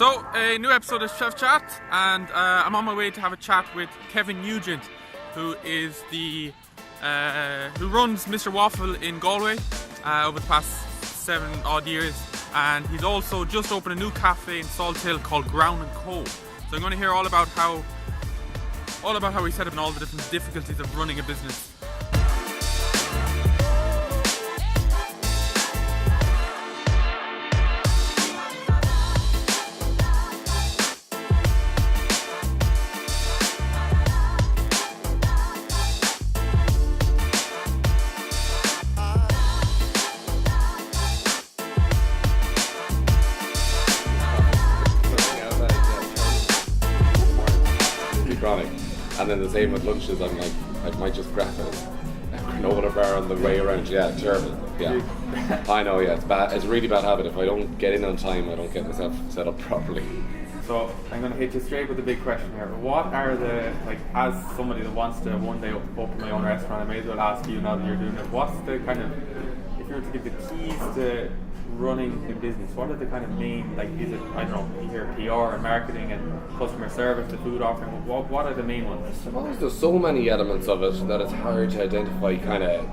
So, a new episode of Chef Chat, and I'm on my way to have a chat with Kevin Nugent, who is who runs Mr.Waffle in Galway over the past 7 odd years, and he's also just opened a new cafe in Salthill called Ground & Co. So I'm going to hear all about how he set up and all the different difficulties of running a business. And then the same with lunches, I'm like, I might just grab a granola bar on the way around. Yeah, terrible. Yeah, I know. Yeah, it's bad. It's a really bad habit. If I don't get in on time, I don't get myself set up properly. So I'm going to hit you straight with the big question here. What are as somebody that wants to one day open my own restaurant, I may as well ask you now that you're doing it. What's the kind of, if you were to give the keys to running a business, what are the kind of main, is it, I don't know, you hear PR and marketing and customer service, the food offering, what are the main ones? I suppose there's so many elements of it that it's hard to identify kind of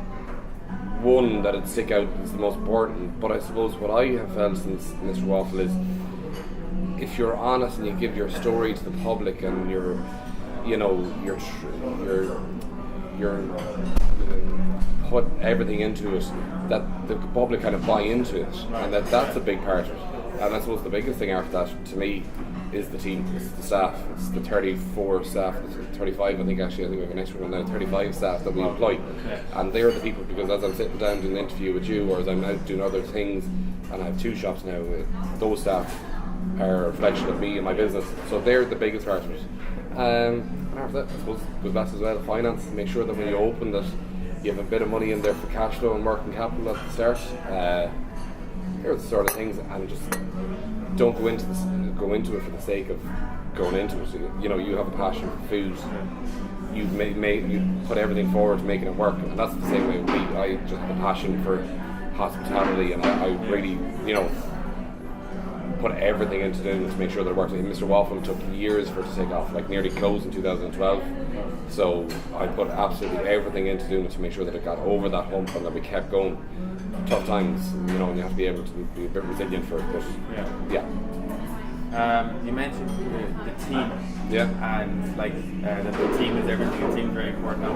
one that would stick out as the most important. But I suppose what I have felt since Mr. Waffle is, if you're honest and you give your story to the public and you're put everything into it, that the public kind of buy into it, and that's a big part of it. And I suppose the biggest thing after that to me is the team, it's the staff. It's the 34 staff, 35 I think we have an extra one now, 35 staff that we employ. And they're the people, because as I'm sitting down doing an interview with you, or as I'm out doing other things, and I have 2 shops now, those staff are a reflection of me and my business. So they're the biggest part of it. And after that, I suppose it goes back as well, finance, make sure that when you open that you have a bit of money in there for cash flow and working capital at the start. They're the sort of things, and just don't go into it for the sake of going into it. You have a passion for food. You put everything forward to making it work, and that's the same way with me. I just have a passion for hospitality, and I really, put everything into doing it to make sure that it works. Mr. Waffle took years for it to take off, nearly closed in 2012. So I put absolutely everything into doing it to make sure that it got over that hump and that we kept going. Tough times, and you have to be able to be a bit resilient for it. But you mentioned the team. Yeah. And that the team is everything. The team is very important. Now,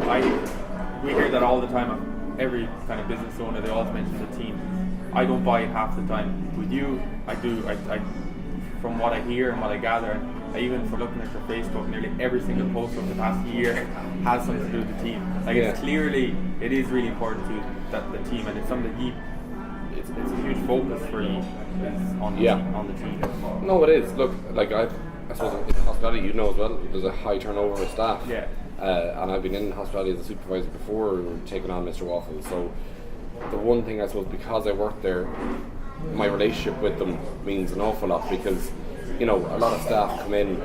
we hear that all the time. Every kind of business owner, they always mention the team. I don't buy it half the time. With you, I do. I from what I hear and what I gather, even for looking at your Facebook, nearly every single post over the past year has something to do with the team. It's clearly, it is really important to that the team, and it's something that it's a huge focus for you on the team. No, it is. Look, I suppose in hospitality, as well, there's a high turnover of staff. Yeah. And I've been in hospitality as a supervisor before taking on Mr. Waffle. So the one thing I suppose, because I worked there, my relationship with them means an awful lot, because a lot of staff come in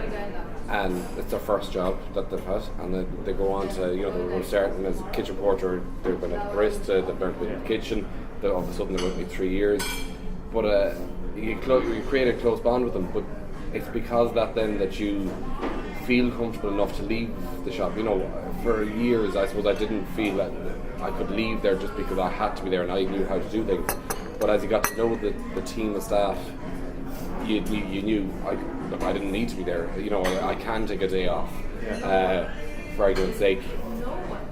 and it's their first job that they've had, and then they go on to they're starting as a kitchen porter, they're going to barista, they've learned in the kitchen, then all of a sudden they're with me 3 years, but you create a close bond with them. But it's because that you feel comfortable enough to leave the shop. For years I suppose I didn't feel that I could leave there just because I had to be there and I knew how to do things. But as you got to know the team of staff, you knew I didn't need to be there. I can take a day off. For argument's sake,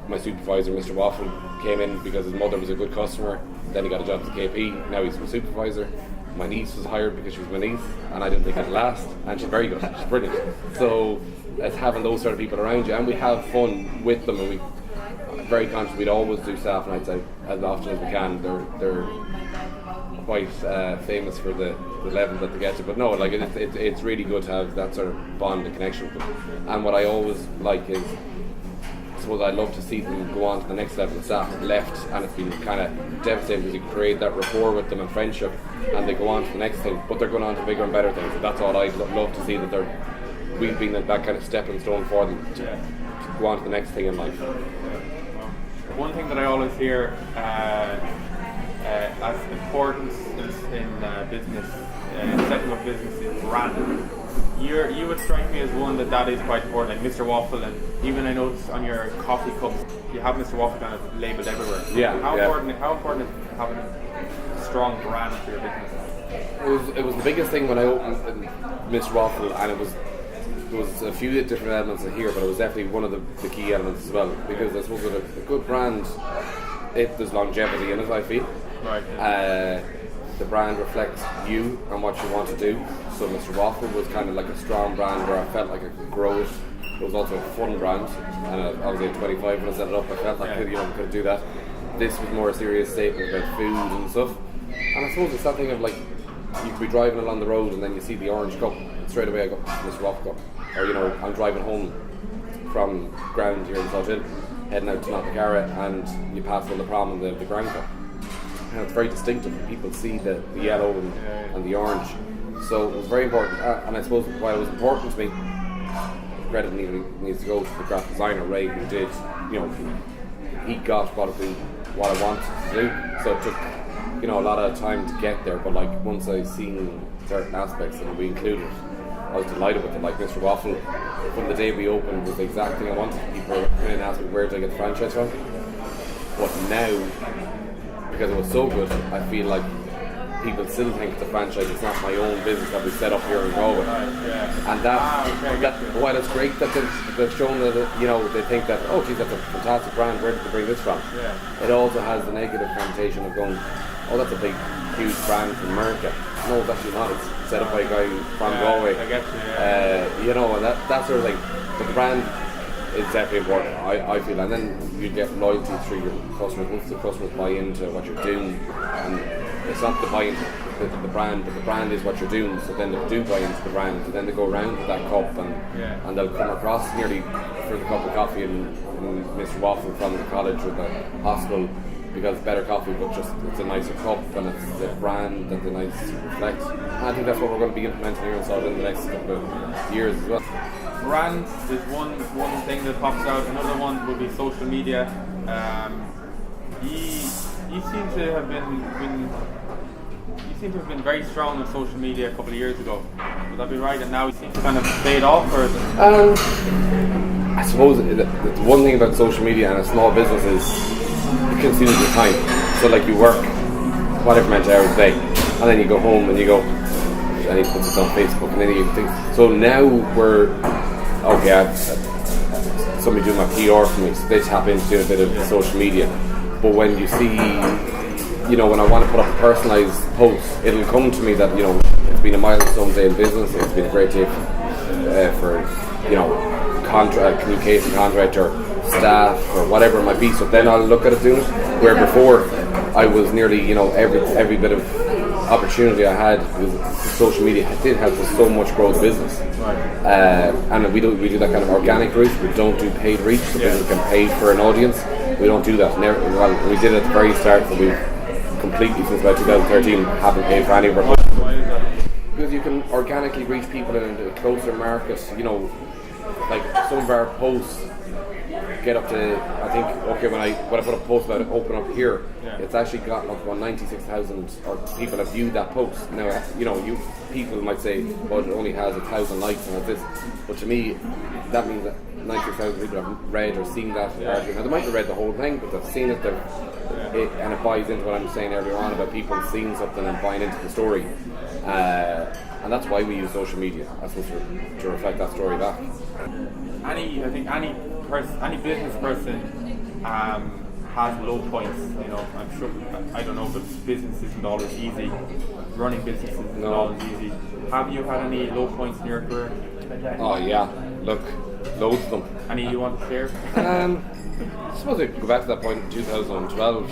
my supervisor, Mr. Waffle, came in because his mother was a good customer. Then he got a job as a KP. Now he's my supervisor. My niece was hired because she was my niece, and I didn't think it'd last. And she's very good. She's brilliant. So it's having those sort of people around you, and we have fun with them, and we very conscious. We'd always do staff nights out as often as we can. They're quite famous for the level that they get to, but no, it's really good to have that sort of bond and connection with them. And what I always like is, I suppose I love to see them go on to the next level. The staff have left, and it's been kind of devastating because you create that rapport with them and friendship, and they go on to the next thing, but they're going on to bigger and better things. And that's all I'd love to see, that we've been that kind of stepping stone for them to go on to the next thing in life. One thing that I always hear as important in business setting up businesses, brand. You would strike me as one that is quite important, like Mr. Waffle, and even I noticed on your coffee cups you have Mr. Waffle kind of labelled everywhere. Yeah. How important is having a strong brand for your business? It was the biggest thing when I opened Mr. Waffle, and there was a few different elements in here, but it was definitely one of the key elements as well, because I suppose with a good brand, there's longevity in it, I feel. Right. The brand reflects you and what you want to do. So Mr. Waffle was kind of like a strong brand where I felt like I could grow it. It was also a fun brand, and I was at 25 when I set it up. I felt like I could do that. This was more a serious statement about food and stuff. And I suppose it's that thing of like, you could be driving along the road and then you see the orange cup, and straight away I go, Mr. Waffle cup. Or I'm driving home from ground here in Salthill, heading out to Knocknacarra, and you pass on the prom and the ground cup. And it's very distinctive. People see the yellow and the orange. So it was very important. And I suppose why it was important to me, credit needs to go to the graphic designer Ray, who did, he got what I wanted to do. So it took, a lot of time to get there. But like once I seen certain aspects and we included, I was delighted with it. Like Mr. Waffle, from the day we opened, was the exact thing I wanted. People were coming in and asking where did I get the franchise from. But now, because it was so good, I feel like people still think it's a franchise. It's not my own business that we set up here in Galway. And while it's great that they've shown that, they think that, oh geez, that's a fantastic brand, where did they bring this from? It also has the negative connotation of going, oh, that's a big, huge brand from America. No, it's actually not. It's set up by a guy from Galway. I get you. And that sort of thing. But the brand is definitely important, I feel, and then you get loyalty through your customers. Once the customers buy into what you're doing, and it's not the buy into the brand, but the brand is what you're doing, so then they do buy into the brand, and then they go around with that cup, and they'll come across nearly for the cup of coffee in Mr. Waffle from the college or the hospital, because it's better coffee, but just it's a nicer cup, and it's the brand that the nice reflects. And I think that's what we're going to be implementing here in Salthill in the next couple of years as well. Brand is one thing that pops out. Another one would be social media. You seem to have been very strong on social media a couple of years ago. Would that be right? And now you seem to kind of fade off, or is it? I suppose the one thing about social media and a small business is it consumes your time. So like you work whatever amount of hours a day, and then you go home and you go, I need to put this on Facebook, and then you think. So now we're okay. I've somebody doing my PR for me, so they tap into a bit of social media. But when you see, when I want to put up a personalised post, it'll come to me that it's been a milestone day in business. It's been a great day for communication contract or staff or whatever it might be. So then I'll look at it doing it. Where before I was nearly every bit of opportunity I had was social media did help us so much grow the business. And we do that kind of organic route. We don't do paid reach, so business can pay for an audience. We don't do that. We did it at the very start, but we've completely since about 2013 haven't paid for any of our posts. Why is that? Because you can organically reach people in a closer market. Like some of our posts get up to, I think, okay, when I put a post about it, open up here, it's actually got up to 96,000 or people have viewed that post. Now, you people might say, well, it only has 1,000 likes and this, but to me, that means that 96,000 people have read or seen that article. Now, they might have read the whole thing, but they've seen it, and it buys into what I'm saying earlier on about people seeing something and buying into the story. And that's why we use social media, I suppose, to reflect that story back. Any business person has low points. I'm sure. I don't know, but business isn't always easy. Running businesses isn't always easy. Have you had any low points in your career? Oh yeah, look, loads of them. Any you want to share? I suppose I go back to that point in 2012.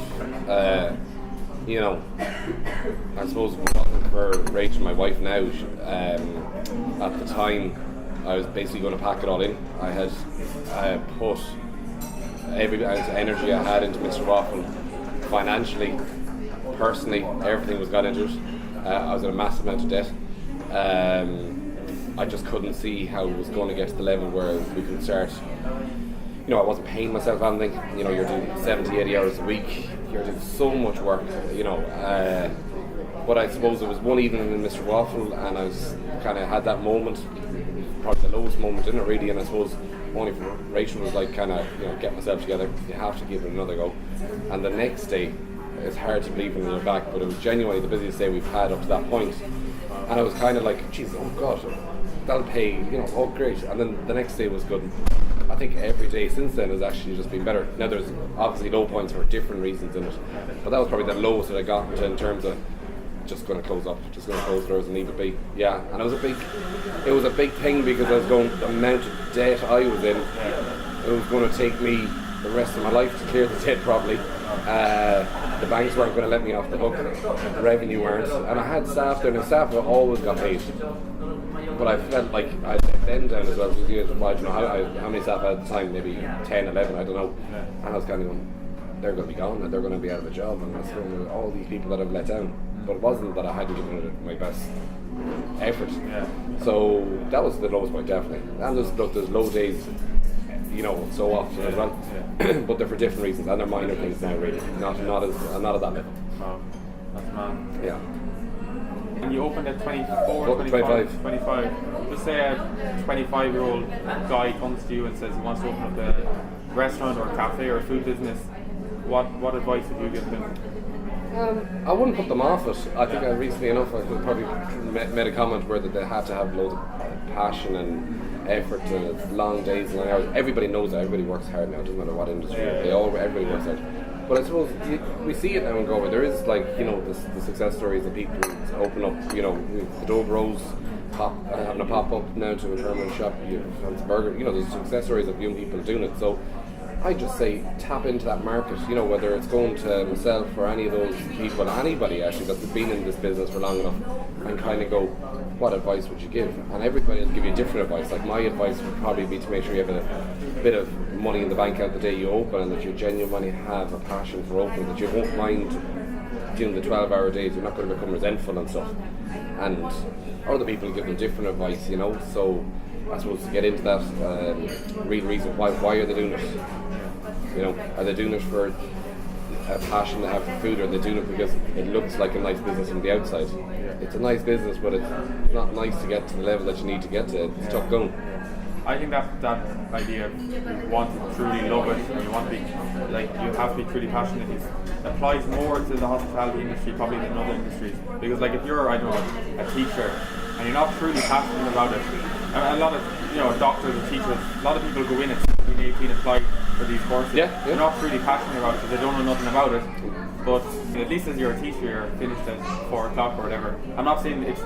I suppose if it wasn't for Rachel, my wife now, at the time, I was basically going to pack it all in. I had put every ounce of energy I had into Mr. Waffle, financially, personally, everything was got into it. I was in a massive amount of debt. I just couldn't see how it was going to get to the level where we could start. I wasn't paying myself anything. You're doing 70, 80 hours a week. You're doing so much work. But I suppose it was one evening in Mr. Waffle, and I was kind of had that moment, probably the lowest moment in it really, and I suppose only for Rachel was like kind of, you know, get myself together, you have to give it another go. And the next day, it's hard to believe when you look back, but it was genuinely the busiest day we've had up to that point. And I was kind of like, geez, oh God, that'll pay, you know, oh great. And then the next day was good. I think every day since then has actually just been better. Now there's obviously low points for different reasons in it, but that was probably the lowest that I got to in terms of just going to close up, just going to close doors and leave it be. Yeah, and it was a big thing because I was going, the amount of debt I was in, it was going to take me the rest of my life to clear the debt probably. The banks weren't going to let me off the hook, the revenue weren't, and I had staff there, and the staff always got paid. But I felt like I let them down as well, because you know how many staff I had at the time, maybe 10, 11, I don't know. And I was kind of going, they're going to be gone, and they're going to be out of a job, and I was going, all these people that I've let down. But it wasn't that I hadn't given it my best effort. Yeah. So that was the lowest point, definitely. And there's low days, you know, so often as well. Yeah. But they're for different reasons, and they're minor things now, really. Not at that level. Oh, that's mad. Yeah. And you opened at 24, 25. Just say a 25-year-old guy comes to you and says he wants to open up a restaurant or a cafe or a food business. What advice would you give them? I wouldn't put them off it. I think recently enough I probably made a comment where that they had to have loads of passion and effort and long days and long hours. Everybody knows that. Everybody works hard now. It doesn't matter what industry. Everybody works hard. But I suppose we see it now in Galway. There is, like, you know, the success stories of people who open up, you know, the Dove Rose having a pop-up now to a terminal shop, burger. You know, there's success stories of young people doing it. So I just say tap into that market, you know, whether it's going to myself or any of those people, anybody actually that's been in this business for long enough, and kind of go, what advice would you give? And everybody will give you different advice. Like, my advice would probably be to make sure you have a bit of money in the bank out the day you open, and that you genuinely have a passion for opening, that you won't mind doing the 12-hour days, you're not going to become resentful and stuff. And other people give them different advice, you know, so I suppose to get into that real reason why are they doing it? You know, are they doing it for a passion they have for food, or are they doing it because it looks like a nice business from the outside? It's a nice business, but it's not nice to get to the level that you need to get to. It's tough going. I think that idea of you want to truly love it, and you want to be, like, you have to be truly passionate, applies more to the hospitality industry probably than other industries. Because, like, if you're, I don't know, a teacher and you're not truly passionate about it, a lot of, you know, doctors and teachers, a lot of people go in at 17, 18 apply for these courses. They're not really passionate about it because they don't know nothing about it. But at least as you're a teacher, you're finished at 4 o'clock or whatever. I'm not saying it's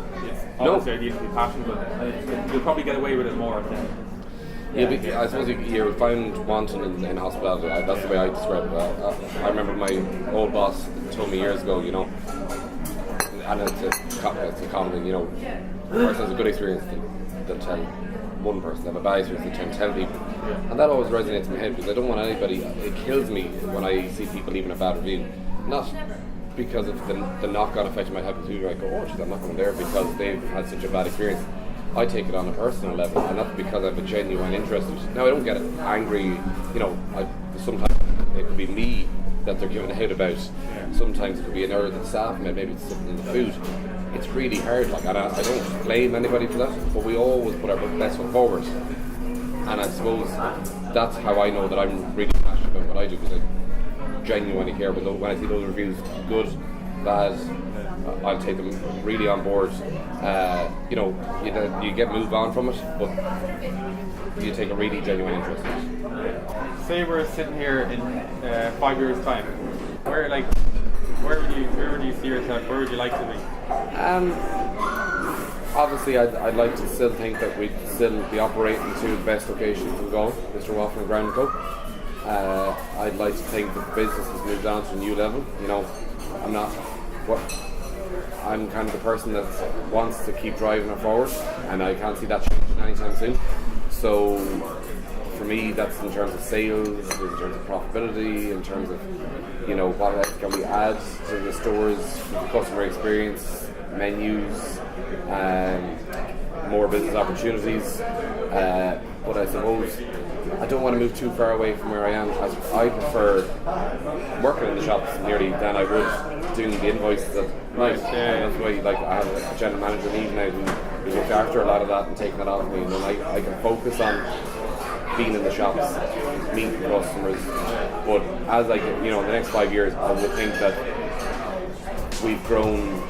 obviously ideal to be passionate, but you'll probably get away with it more. I suppose you're found wanting in hospitality. That's the way I describe it. I remember my old boss told me years ago, you know, and it's a common, you know, a person has a good experience, they'll tell one person, they have a bad experience, they tell people. And that always resonates in my head, because I don't want anybody, it kills me when I see people leaving a bad review. Not because of the knock-on effect it might have, because people might go, oh, geez, I'm not going there because they've had such a bad experience. I take it on a personal level, and that's because I have a genuine interest. Now, I don't get angry, you know, sometimes it could be me that they're giving a hit about. Sometimes it could be an error of the staff, maybe it's something in the food. It's really hard, like, and I don't blame anybody for that, but we always put our best foot forward. And I suppose that's how I know that I'm really passionate about what I do, because I genuinely care. But when I see those reviews, good, bad, I'll take them really on board. You know, you get moved on from it, but you take a really genuine interest in it. Say we're sitting here in 5 years' time. Where would you see yourself? Where would you like to be? Obviously, I'd like to still think that we'd still be operating two of the best locations in Galway, Mr. Waffle and Ground Co. I'd like to think that the business has moved on to a new level. You know, I'm kind of the person that wants to keep driving it forward, and I can't see that changing anytime soon. So for me, that's in terms of sales, in terms of profitability, in terms of, you know, what else can we add to the stores, customer experience, menus, more business opportunities. But I suppose I don't want to move too far away from where I am. I prefer working in the shops nearly than I would doing the invoices at night. And that's why like I have a general manager leave now who looks after a lot of that and taking it off me, and then I can focus on being in the shops, meeting customers. But as I get, in the next 5 years, I would think that we've grown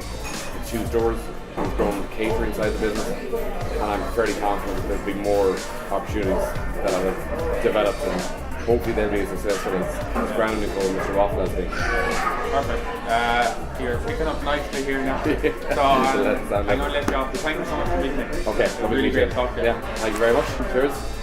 2 stores, we've grown the catering side of the business, and I'm fairly confident that there'll be more opportunities that I have developed, and hopefully they'll be as successful as Grounding and Mr. Waffle has been. Perfect. You're picking up nicely here now. So I'm going to let you off. Thank you so much for meeting me. Okay, really great talk. Yeah, thank you very much. Cheers.